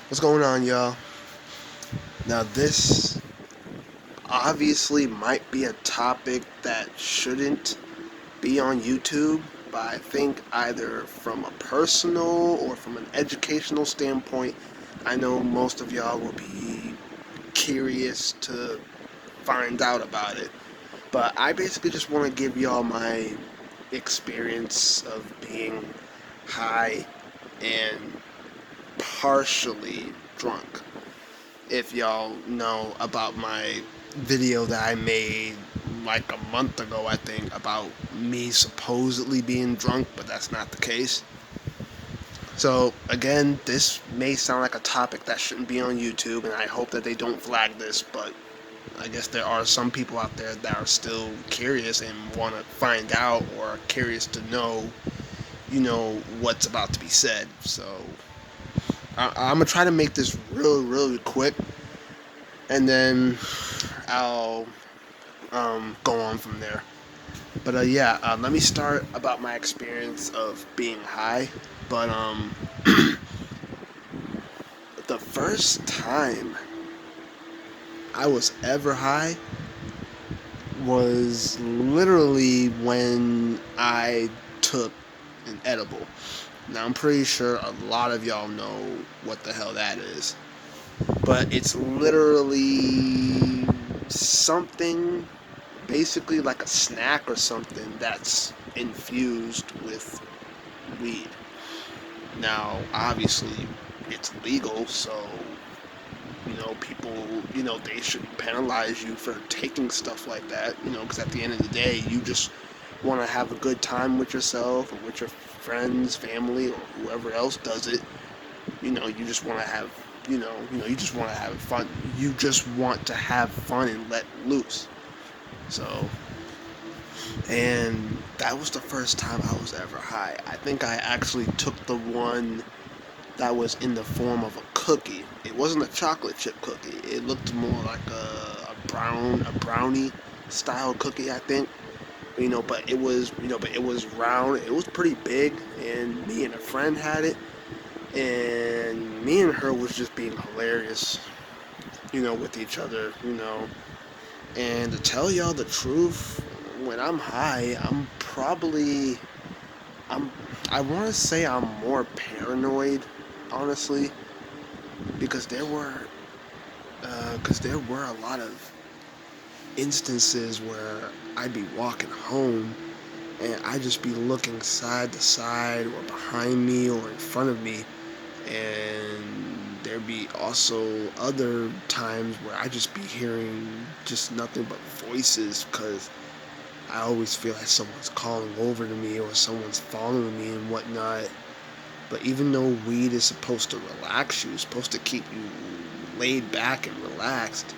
What's going on, y'all? Now, this obviously might be a topic that shouldn't be on YouTube, but I think either from a personal or from an educational standpoint, I know most of y'all will be curious to find out about it. But I basically just want to give y'all my experience of being high and partially drunk. If y'all know about my video that I made like a month ago, I think, about me supposedly being drunk, but that's not the case. So, again, this may sound like a topic that shouldn't be on YouTube, and I hope that they don't flag this, but I guess there are some people out there that are still curious and want to find out or are curious to know, what's about to be said. So, I'm going to try to make this really, really quick, and then I'll go on from there. But yeah, let me start about my experience of being high. But the first time I was ever high was literally when I took an edible. Now I'm pretty sure a lot of y'all know what the hell that is, but it's literally something basically like a snack or something that's infused with weed. Now, obviously, it's legal, so people, they shouldn't penalize you for taking stuff like that, because at the end of the day, you just want to have a good time with yourself or with your friends, family, or whoever else does it. You just want to have, you just want to have fun. You just want to have fun and let loose. So, and that was the first time I was ever high. I think I actually took the one that was in the form of a cookie. It wasn't a chocolate chip cookie. It looked more like a brownie style cookie, I think. But it was round. It was pretty big, and me and a friend had it, and me and her was just being hilarious, with each other, And to tell y'all the truth, when I'm high, I'm I want to say I'm more paranoid, honestly, because there were a lot of instances where I'd be walking home and I'd just be looking side to side or behind me or in front of me, and there'd be also other times where I'd just be hearing just nothing but voices because I always feel like someone's calling over to me or someone's following me and whatnot. But even though weed is supposed to relax you, it's supposed to keep you laid back and relaxed.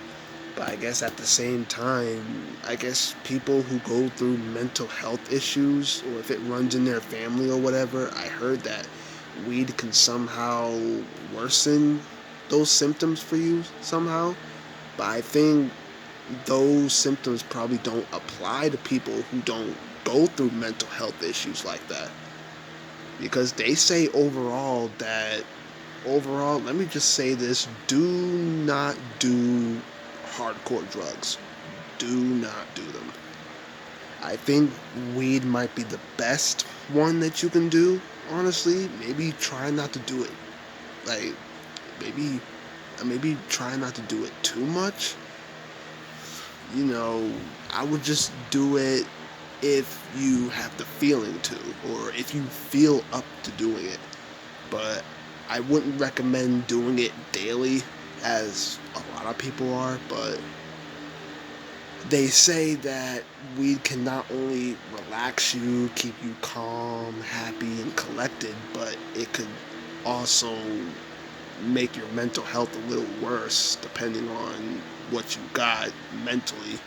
But I guess at the same time, I guess people who go through mental health issues, or if it runs in their family or whatever, I heard that weed can somehow worsen those symptoms for you somehow. But I think those symptoms probably don't apply to people who don't go through mental health issues like that. Because they say overall, let me just say this, do not do hardcore drugs. Do not do them. I think weed might be the best one that you can do, honestly. Maybe try not to do it. Like, maybe, maybe try not to do it too much. You know, I would just do it if you have the feeling to, or if you feel up to doing it. But I wouldn't recommend doing it daily, as a lot of people are. But they say that weed can not only relax you, keep you calm, happy, and collected, but it could also make your mental health a little worse depending on what you got mentally.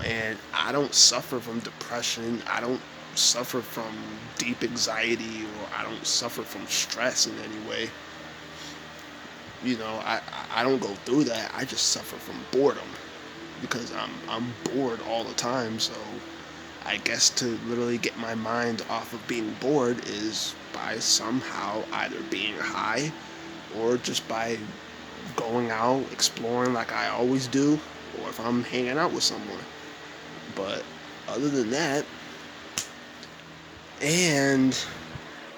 And I don't suffer from depression. I don't suffer from deep anxiety, or I don't suffer from stress in any way. I don't go through that. I just suffer from boredom because I'm bored all the time. So I guess to literally get my mind off of being bored is by somehow either being high or just by going out, exploring like I always do, or if I'm hanging out with someone. But other than that, and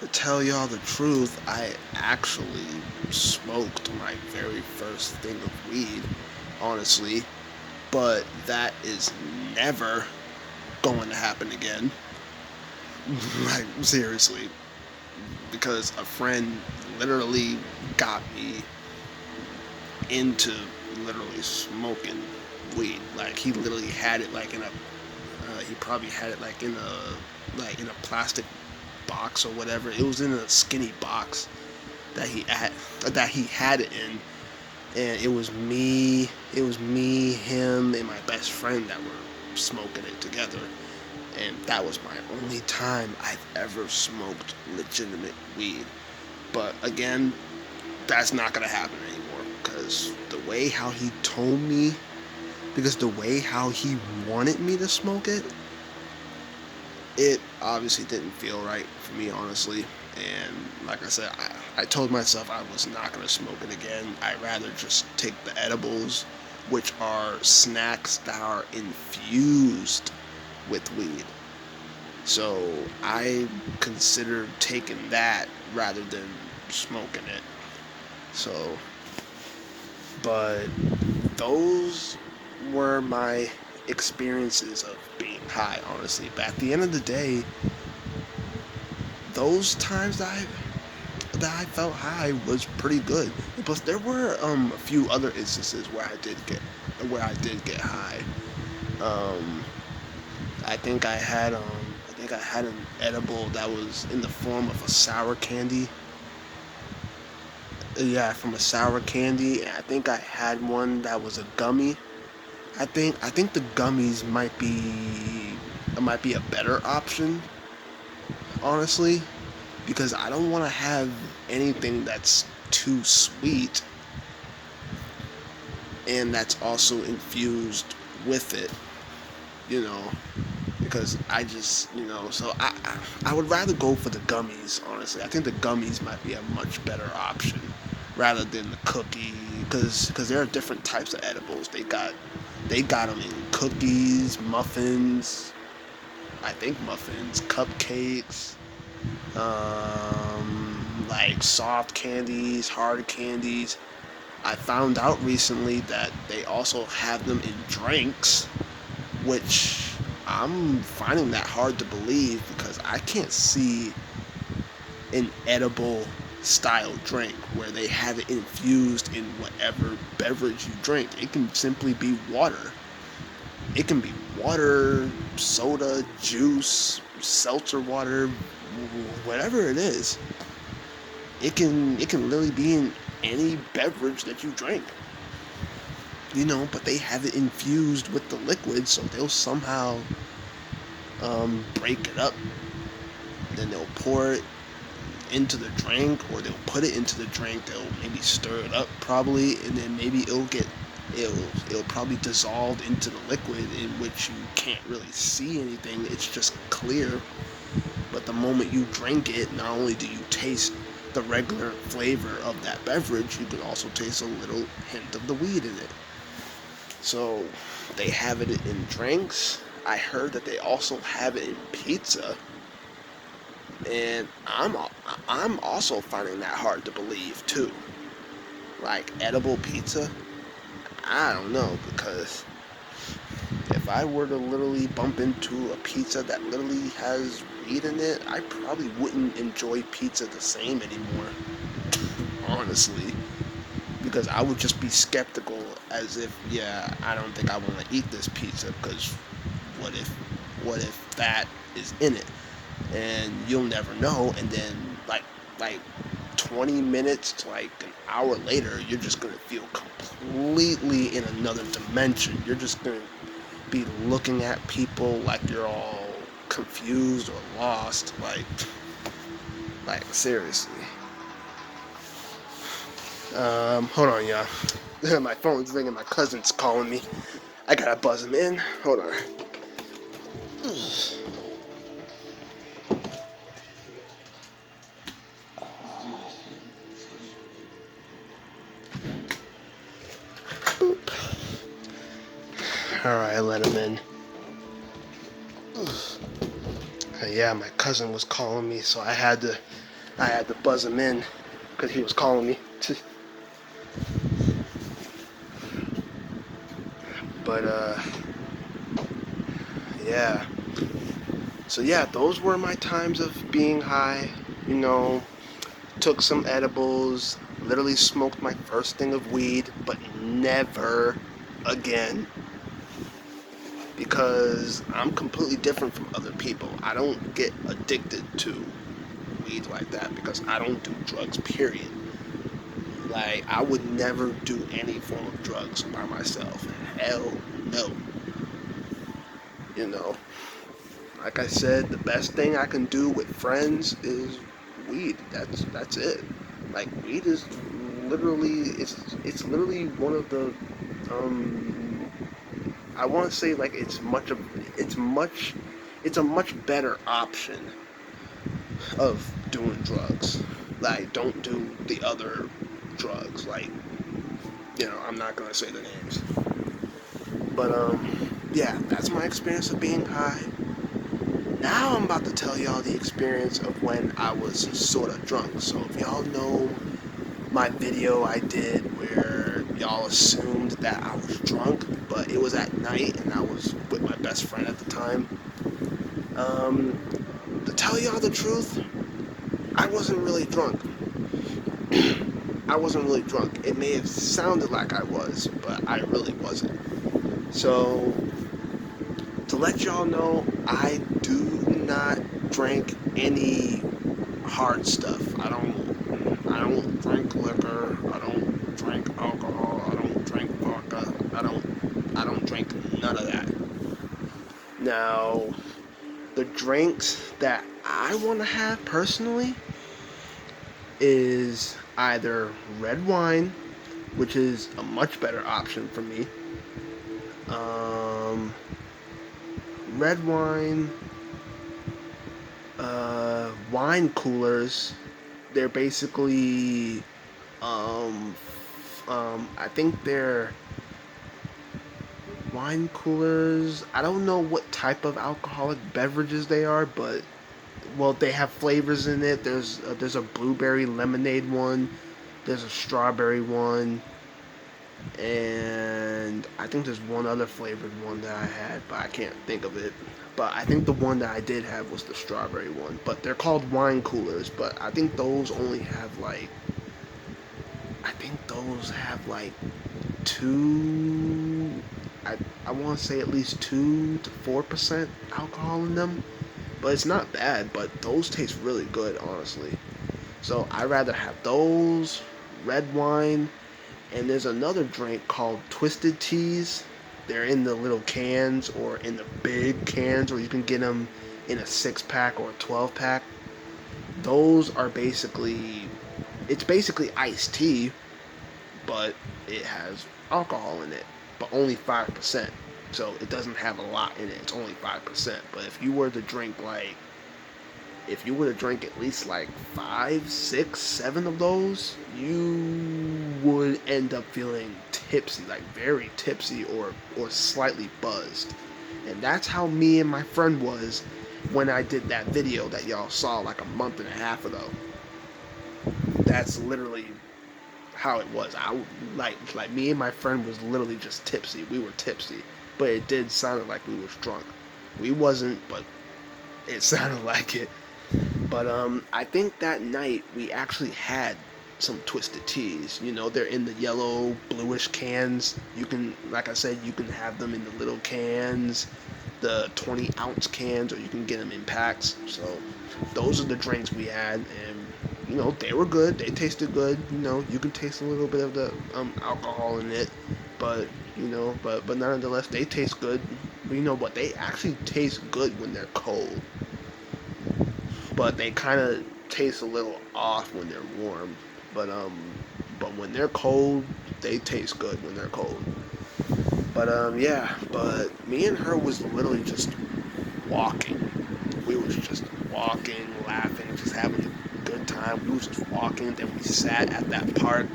to tell y'all the truth, I actually smoked my very first thing of weed, honestly, but that is never going to happen again. Like, seriously. Because a friend literally got me into literally smoking weed. Like, he literally had it like in a, he probably had it like in a plastic box or whatever. It was in a skinny box that he had it in, and it was me, him, and my best friend that were smoking it together. And that was my only time I've ever smoked legitimate weed. But again, that's not gonna happen anymore because the way how he wanted me to smoke it, it obviously didn't feel right for me, honestly. And like I said, I told myself I was not going to smoke it again. I'd rather just take the edibles, which are snacks that are infused with weed. So I considered taking that rather than smoking it. So, but those were my experiences of being high, honestly. But at the end of the day, those times that I felt high was pretty good. But there were a few other instances where I did get high. Um, I think I had an edible that was in the form of a sour candy. Yeah, from a sour candy. And I think I had one that was a gummy. I think the gummies might be a better option, honestly, because I don't want to have anything that's too sweet and that's also infused with it, you know, because I just, so I would rather go for the gummies, honestly. I think the gummies might be a much better option rather than the cookie, because there are different types of edibles. They got them in cookies, muffins, I think muffins, cupcakes, like soft candies, hard candies. I found out recently that they also have them in drinks, which I'm finding that hard to believe because I can't see an edible style drink where they have it infused in whatever beverage you drink. It can simply be water. It can be water, soda, juice, seltzer water, whatever it is. It can literally be in any beverage that you drink. But they have it infused with the liquid, so they'll somehow break it up. Then they'll pour it into the drink, or they'll put it into the drink. They'll maybe stir it up, probably, and then maybe it'll probably dissolve into the liquid, in which you can't really see anything. It's just clear. But the moment you drink it, not only do you taste the regular flavor of that beverage, you can also taste a little hint of the weed in it. So they have it in drinks. I heard that they also have it in pizza, and I'm also finding that hard to believe too. Like edible pizza, I don't know, because if I were to literally bump into a pizza that literally has weed in it, I probably wouldn't enjoy pizza the same anymore, honestly. Because I would just be skeptical, as if, yeah, I don't think I want to eat this pizza because what if that is in it? And you'll never know. And then like 20 minutes to like an hour later, you're just gonna feel completely in another dimension. You're just gonna be looking at people like you're all confused or lost. Like seriously. Hold on, y'all. My phone's ringing. My cousin's calling me. I gotta buzz him in. Hold on. Alright, I let him in. Yeah, my cousin was calling me, so I had to buzz him in because he was calling me. But yeah. So yeah, those were my times of being high. You know, took some edibles, literally smoked my first thing of weed, but never again. Because I'm completely different from other people. I don't get addicted to weed like that because I don't do drugs, period. Like, I would never do any form of drugs by myself. Hell no. You know, like I said, the best thing I can do with friends is weed. That's it. Like, weed is literally, it's literally one of the um I want to say like it's a much better option of doing drugs. Like, don't do the other drugs. Like, I'm not gonna say the names. But yeah, that's my experience of being high. Now I'm about to tell y'all the experience of when I was sort of drunk. So if y'all know my video I did where y'all assumed that I was drunk, but it was at night and I was with my best friend at the time. Um, to tell y'all the truth, I wasn't really drunk. I wasn't really drunk. It may have sounded like I was, but I really wasn't. So, to let y'all know, I do not drink any hard stuff. I don't drink liquor. I don't drink alcohol. I don't drink vodka. I don't drink none of that. Now, the drinks that I want to have personally is either red wine, which is a much better option for me. Um, Red wine, wine coolers. They're basically, I think they're wine coolers. I don't know what type of alcoholic beverages they are, but well, they have flavors in it. There's a blueberry lemonade one. There's a strawberry one, and I think there's one other flavored one that I had, but I can't think of it. But I think the one that I did have was the strawberry one. But they're called wine coolers. But I think those only have like, I think those have like two. I want to say at least 2 to 4% alcohol in them. But it's not bad. But those taste really good, honestly. So I rather have those, red wine, and there's another drink called Twisted Teas. They're in the little cans or in the big cans, or you can get them in a 6 pack or a 12 pack. Those are it's basically iced tea, but it has alcohol in it, but only 5%. So it doesn't have a lot in it. It's only 5%. But if you were to drink at least like 5, 6, 7 of those, you would end up feeling tipsy, like very tipsy or slightly buzzed. And that's how me and my friend was when I did that video that y'all saw like a month and a half ago. That's literally how it was. I like me and my friend was literally just tipsy. We were tipsy, but it did sound like we was drunk. We wasn't, but it sounded like it. But I think that night we actually had some twisted teas. They're in the yellow, bluish cans. You can, like I said, you can have them in the little cans, the 20-ounce cans, or you can get them in packs. So those are the drinks we had, and they were good. They tasted good. You can taste a little bit of the alcohol in it, but but nonetheless, they taste good. But they actually taste good when they're cold, but they kind of taste a little off when they're warm. But when they're cold, they taste good when they're cold. But yeah. But me and her was literally just walking. We was just walking, laughing, just having a good time. We was just walking. Then we sat at that park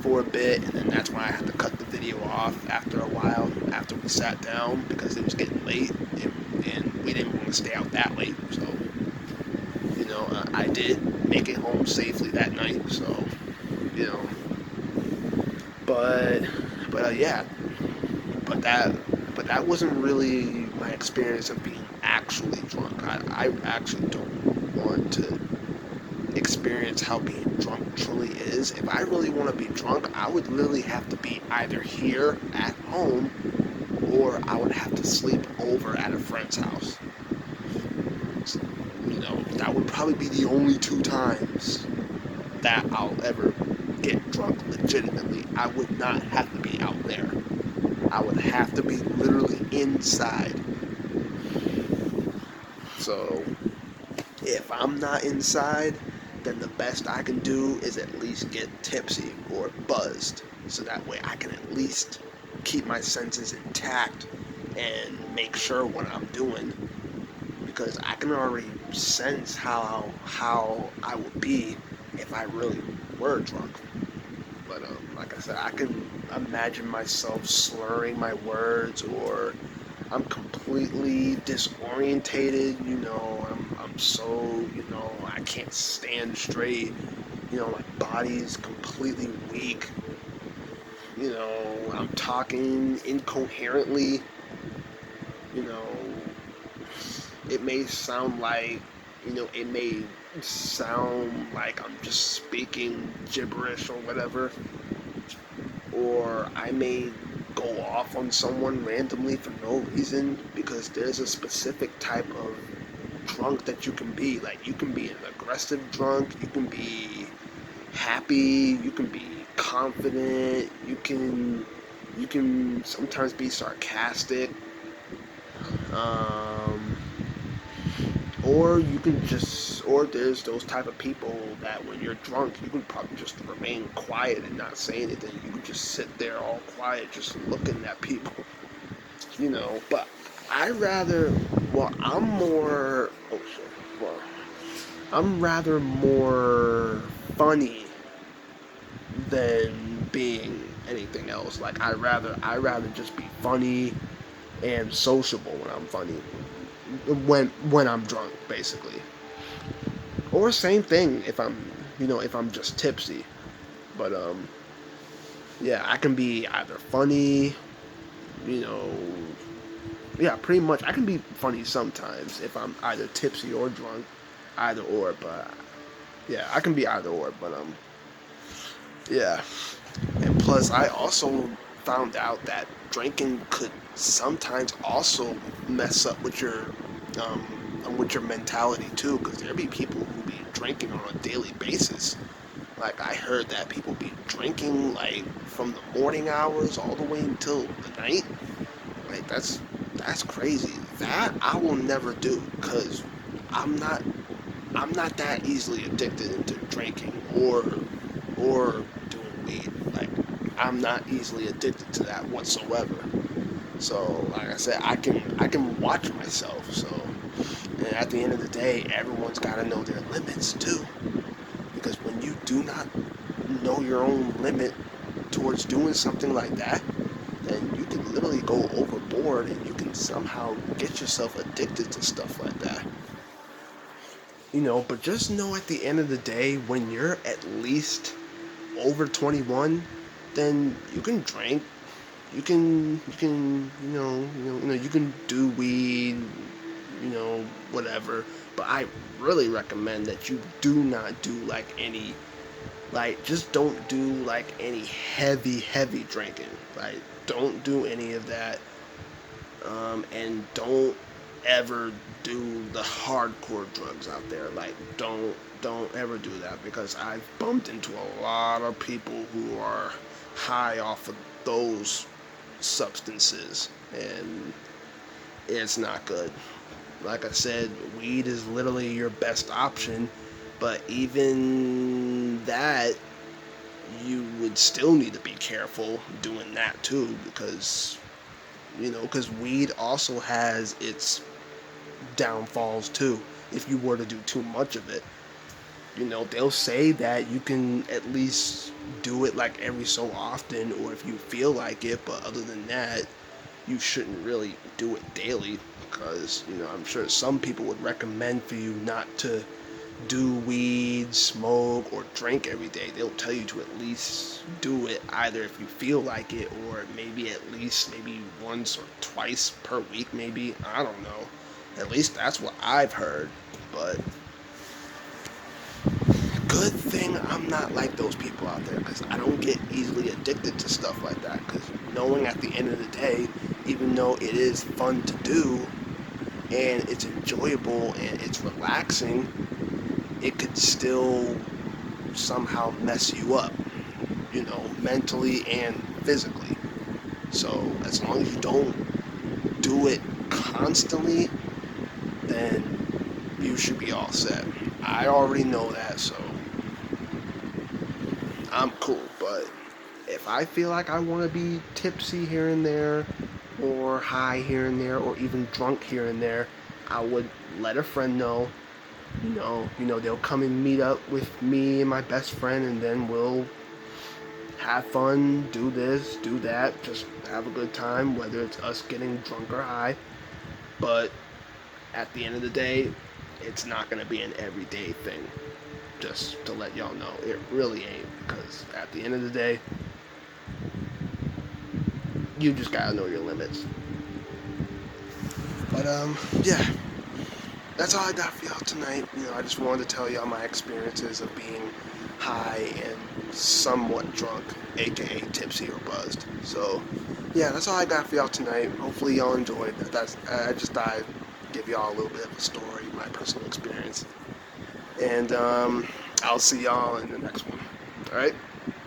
for a bit, and then that's when I had to cut the video off after a while, after we sat down, because it was getting late, and we didn't want to stay out that late. So, I did make it home safely that night. So, you know, but yeah, but that wasn't really my experience of being actually drunk. I actually don't want to experience how being drunk truly is. If I really want to be drunk, I would literally have to be either here at home, or I would have to sleep over at a friend's house. So, that would probably be the only two times that I'll ever get drunk legitimately. I would not have to be out there. I would have to be literally inside. So if I'm not inside, then the best I can do is at least get tipsy or buzzed, so that way I can at least keep my senses intact and make sure what I'm doing, because I can already sense how I would be if I really were drunk. But like I said, I can imagine myself slurring my words, or I'm completely disorientated. I'm so, I can't stand straight. My body's completely weak. I'm talking incoherently. You know, it may sound like, it may sound like I'm just speaking gibberish or whatever, or I may go off on someone randomly for no reason, because there's a specific type of drunk that you can be. Like, you can be an aggressive drunk, you can be happy, you can be confident, you can sometimes be sarcastic, um, or you can just, or there's those type of people that when you're drunk, you can probably just remain quiet and not say anything. You can just sit there all quiet, just looking at people, But I rather, well, I'm more, oh shit, well, I'm rather more funny than being anything else. Like, I rather just be funny and sociable when I'm funny, when I'm drunk, basically. Or same thing if I'm just tipsy. But yeah, I can be either funny, you know, yeah, pretty much. I can be funny sometimes if I'm either tipsy or drunk, either or. But yeah, I can be either or. But yeah. And plus, I also found out that drinking could sometimes also mess up with your mentality too, because there be people who be drinking on a daily basis. Like, I heard that people be drinking like from the morning hours all the way until the night. Like, that's crazy. That I will never do, because I'm not I'm not that easily addicted into drinking or doing weed. Like, I'm not easily addicted to that whatsoever. So, like I said, I can watch myself. So, and at the end of the day, everyone's got to know their limits too. Because when you do not know your own limit towards doing something like that, then you can literally go overboard, and you can somehow get yourself addicted to stuff like that. But just know, at the end of the day, when you're at least over 21, then you can drink. You can do weed, whatever. But I really recommend that you do not do just don't do like any heavy drinking. Like, don't do any of that. And don't ever do the hardcore drugs out there. Like, don't ever do that, because I've bumped into a lot of people who are high off of those substances, and it's not good. Like I said, weed is literally your best option, but even that, you would still need to be careful doing that too, because weed also has its downfalls too if you were to do too much of it. they'll say that you can at least do it like every so often or if you feel like it, but other than that, you shouldn't really do it daily because, I'm sure some people would recommend for you not to do weed, smoke, or drink every day. They'll tell you to at least do it either if you feel like it or maybe at least maybe once or twice per week, maybe. I don't know. At least that's what I've heard. But good thing I'm not like those people out there because I don't get easily addicted to stuff like that. Because knowing at the end of the day, even though it is fun to do and it's enjoyable and it's relaxing, it could still somehow mess you up, mentally and physically. So as long as you don't do it constantly, then you should be all set. I already know that, so I'm cool. But if I feel like I want to be tipsy here and there, or high here and there, or even drunk here and there, I would let a friend know. They'll come and meet up with me and my best friend, and then we'll have fun, do this, do that, just have a good time, whether it's us getting drunk or high. But at the end of the day, it's not going to be an everyday thing. Just to let y'all know, it really ain't. Because at the end of the day, you just got to know your limits. But, yeah, that's all I got for y'all tonight. I just wanted to tell y'all my experiences of being high and somewhat drunk, aka tipsy or buzzed. So, yeah, that's all I got for y'all tonight. Hopefully y'all enjoyed. I just thought I'd give y'all a little bit of a story, my personal experience. And I'll see y'all in the next one. All right.